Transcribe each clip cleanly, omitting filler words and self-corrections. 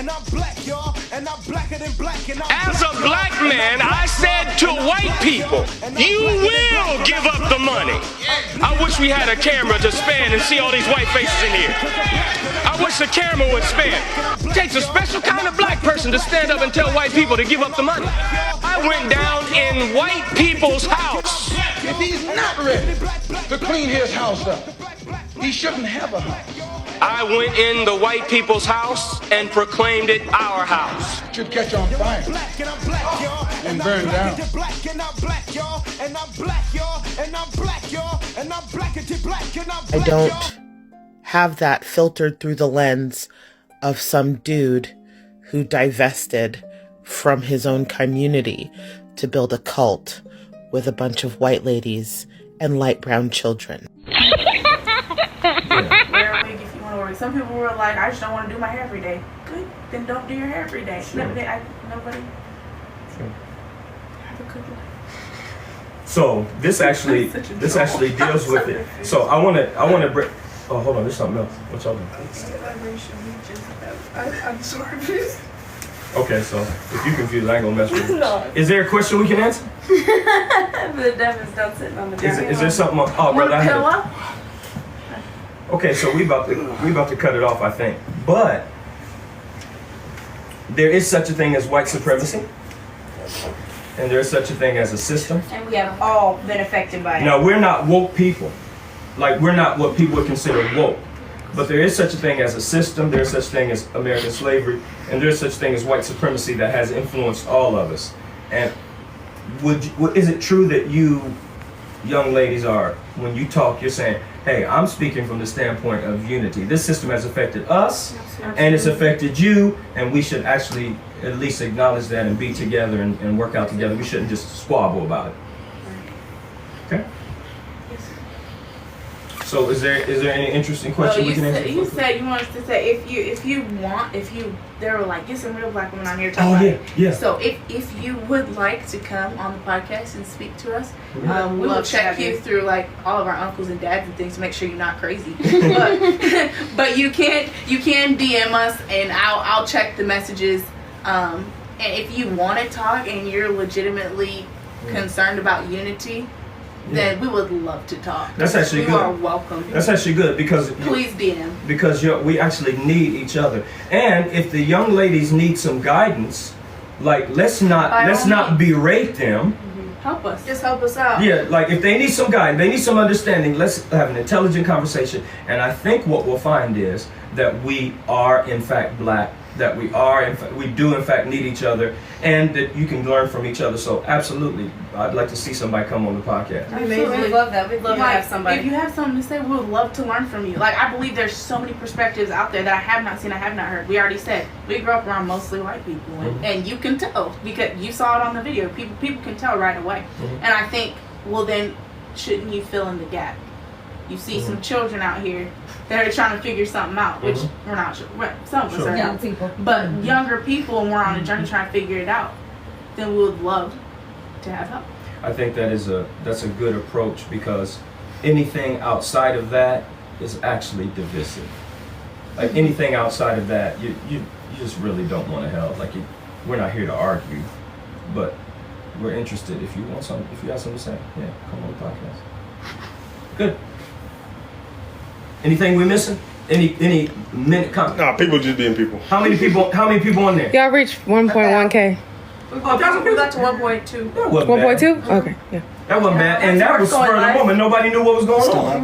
and I'm black, y'all, and I'm blacker than black, and I'm As a black man, I said to white people, you will give up the money. I wish we had a camera to span and see all these white faces in here. I wish the camera would span. It takes a special kind of black person to stand up and tell white people to give up the money. I went down in white people's house. If he's not ready to clean his house up, he shouldn't have a house. I went in the white people's house and proclaimed it our house. It should catch on fire and burn down. I don't have that filtered through the lens of some dude who divested from his own community to build a cult with a bunch of white ladies and light brown children. Wear a wig if you want to wear. Some people were like, I just don't want to do my hair every day. Good, then don't do your hair every day. Sure. Nobody. Sure. Have a good life. So this actually deals with it. So I want to bring. Oh, hold on. There's something else. What y'all doing? I'm sorry. Okay, so if you're confused, I ain't gonna mess with you. No. Is there a question we can answer? The devil's done sitting on the ground. Is there something? Oh, Want brother, a pillow? Okay, so we about to cut it off, I think. But there is such a thing as white supremacy, and there is such a thing as a system. And we have all been affected by it. Now, we're not woke people. Like, we're not what people would consider woke. But there is such a thing as a system, there is such a thing as American slavery, and there is such a thing as white supremacy that has influenced all of us. And is it true that you young ladies are, when you talk, you're saying, hey, I'm speaking from the standpoint of unity. This system has affected us, and it's affected you, and we should actually at least acknowledge that and be together and work out together. We shouldn't just squabble about it. Okay? So is there any interesting question we can answer? You said you wanted to say there were like, get some real black women on here talking about it. Yeah. So if you would like to come on the podcast and speak to us, we will check you through like all of our uncles and dads and things to make sure you're not crazy. but you can DM us and I'll check the messages. And if you want to talk and you're legitimately concerned about unity, then we would love to talk. That's actually good. You are welcome. That's actually good because please DM. Because we actually need each other. And if the young ladies need some guidance, like let's not berate them. Help us. Just help us out. Yeah, like if they need some guidance, they need some understanding, let's have an intelligent conversation. And I think what we'll find is that we are in fact black, that we do in fact need each other, and that you can learn from each other. So absolutely, I'd like to see somebody come on the podcast. Absolutely. We'd love that. We'd love to have somebody. If you have something to say, we would love to learn from you. Like, I believe there's so many perspectives out there that I have not seen, I have not heard. We already said, we grew up around mostly white people, and you can tell, because you saw it on the video. People can tell right away. And I think, well then, shouldn't you fill in the gap? You see some children out here that are trying to figure something out, which we're not sure. Some of us are young people, but younger people, and we're on a journey trying to figure it out. Then we would love to have help. I think that's a good approach, because anything outside of that is actually divisive. Like anything outside of that, you just really don't want to help. Like we're not here to argue, but we're interested. If you have something to say, yeah, come on the podcast. Good. Anything we missing? Any minute comment? Nah, people just being people. How many people on there? Y'all reached 1.1K. We got to 1.2. 1.2? Okay, yeah. That wasn't bad, and that was spur of the moment. Nobody knew what was going on.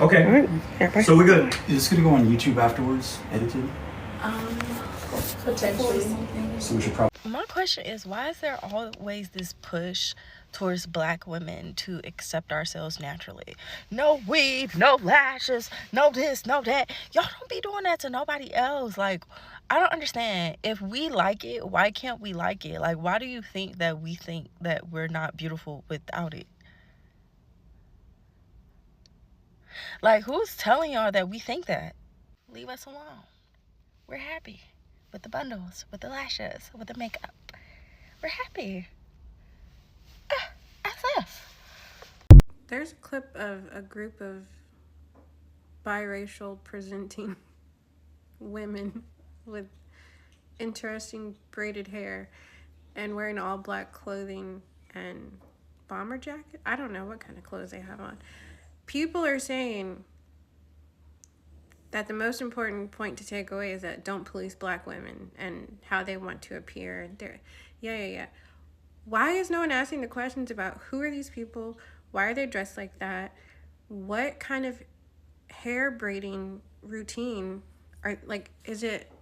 Okay. All right. Yeah, so we're good. Is this gonna go on YouTube afterwards, edited? Potentially. So we should probably. My question is, why is there always this push towards black women to accept ourselves naturally? No weave, no lashes, no this, no that. Y'all don't be doing that to nobody else. Like, I don't understand. If we like it, why can't we like it? Like, why do you think that we think that we're not beautiful without it? Like, who's telling y'all that we think that? Leave us alone. We're happy with the bundles, with the lashes, with the makeup. We're happy. That's us. There's a clip of a group of biracial presenting women with interesting braided hair and wearing all black clothing and bomber jacket. I don't know what kind of clothes they have on. People are saying that the most important point to take away is that don't police black women and how they want to appear. Yeah. Why is no one asking the questions about who are these people? Why are they dressed like that? What kind of hair braiding routine is it?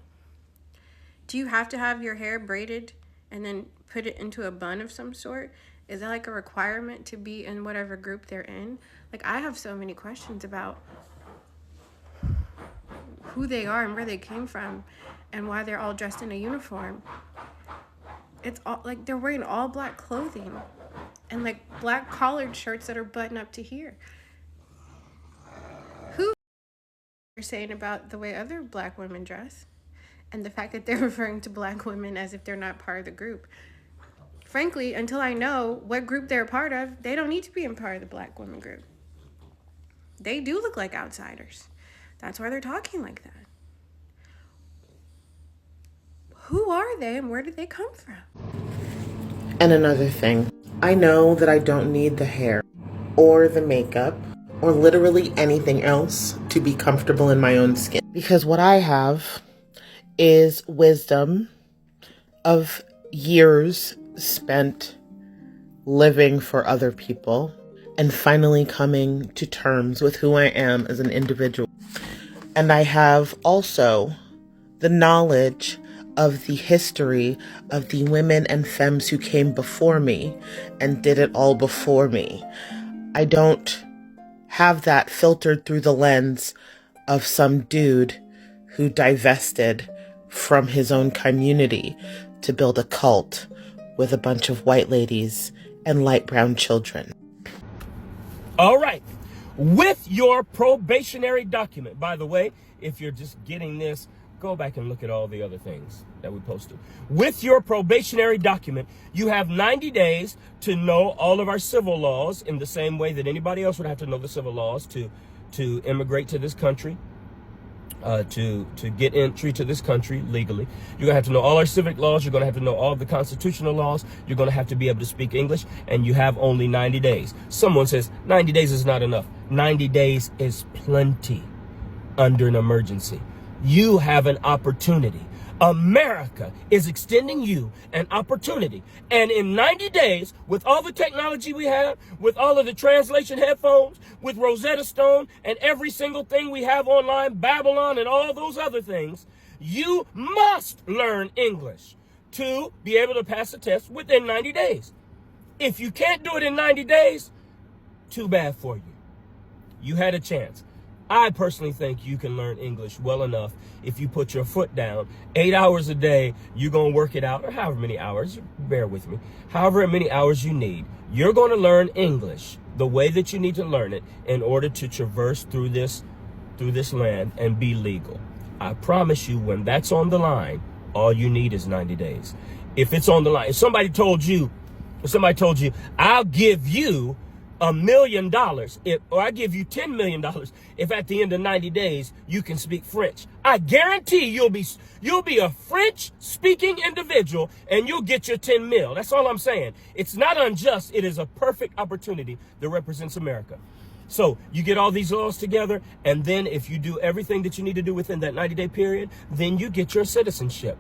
Do you have to have your hair braided and then put it into a bun of some sort? Is that like a requirement to be in whatever group they're in? Like, I have so many questions about who they are and where they came from and why they're all dressed in a uniform. It's all like they're wearing all black clothing and like black collared shirts that are buttoned up to here. Who are saying about the way other black women dress and the fact that they're referring to black women as if they're not part of the group? Frankly, until I know what group they're a part of, they don't need to be in part of the black women group. They do look like outsiders. That's why they're talking like that. Who are they and where did they come from? And another thing, I know that I don't need the hair or the makeup or literally anything else to be comfortable in my own skin. Because what I have is wisdom of years spent living for other people and finally coming to terms with who I am as an individual. And I have also the knowledge of the history of the women and femmes who came before me and did it all before me. I don't have that filtered through the lens of some dude who divested from his own community to build a cult with a bunch of white ladies and light brown children. All right. With your probationary document, by the way, if you're just getting this, go back and look at all the other things that we posted. With your probationary document, you have 90 days to know all of our civil laws in the same way that anybody else would have to know the civil laws to immigrate to this country, to get entry to this country legally. You're going to have to know all our civic laws. You're going to have to know all the constitutional laws. You're going to have to be able to speak English, and you have only 90 days. Someone says 90 days is not enough. 90 days is plenty under an emergency. You have an opportunity. America is extending you an opportunity. And in 90 days, with all the technology we have, with all of the translation headphones, with Rosetta Stone and every single thing we have online, Babylon and all those other things, you must learn English to be able to pass the test within 90 days. If you can't do it in 90 days, too bad for you. You had a chance. I personally think you can learn English well enough if you put your foot down. 8 hours a day, you're going to work it out, or however many hours, bear with me, however many hours you need. You're going to learn English the way that you need to learn it in order to traverse through this land and be legal. I promise you, when that's on the line, all you need is 90 days. If it's on the line, if somebody told you, I'll give you $1 million, or I give you $10 million if at the end of 90 days you can speak French, I guarantee you'll be a French speaking individual and you'll get your 10 mil. That's all I'm saying. It's not unjust. It is a perfect opportunity that represents America. So you get all these laws together, and then if you do everything that you need to do within that 90-day period, then you get your citizenship.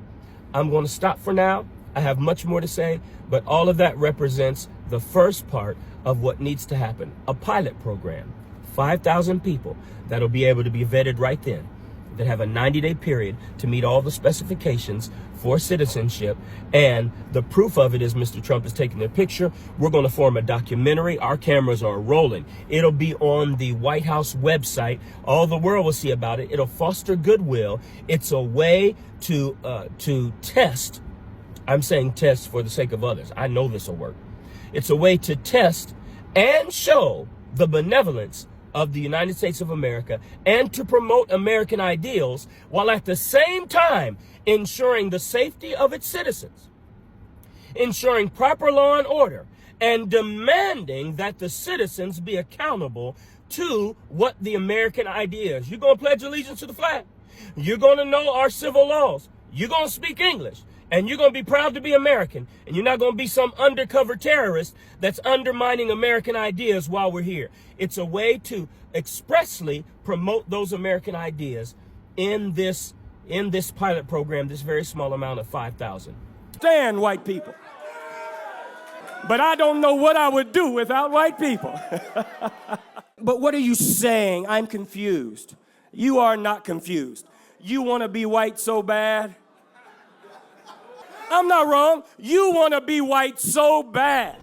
I'm going to stop for now. I have much more to say, but all of that represents the first part of what needs to happen. A pilot program, 5,000 people that'll be able to be vetted right then, that have a 90-day period to meet all the specifications for citizenship. And the proof of it is Mr. Trump is taking their picture. We're going to form a documentary. Our cameras are rolling. It'll be on the White House website. All the world will see about it. It'll foster goodwill. It's a way to test. I'm saying test for the sake of others. I know this will work. It's a way to test and show the benevolence of the United States of America and to promote American ideals while at the same time ensuring the safety of its citizens, ensuring proper law and order, and demanding that the citizens be accountable to what the American idea is. You're going to pledge allegiance to the flag. You're going to know our civil laws. You're going to speak English, and you're going to be proud to be American, and you're not going to be some undercover terrorist that's undermining American ideas while we're here. It's a way to expressly promote those American ideas in this pilot program, this very small amount of 5,000. Stand white people. But I don't know what I would do without white people. But what are you saying? I'm confused. You are not confused. You want to be white so bad? I'm not wrong. You want to be white so bad.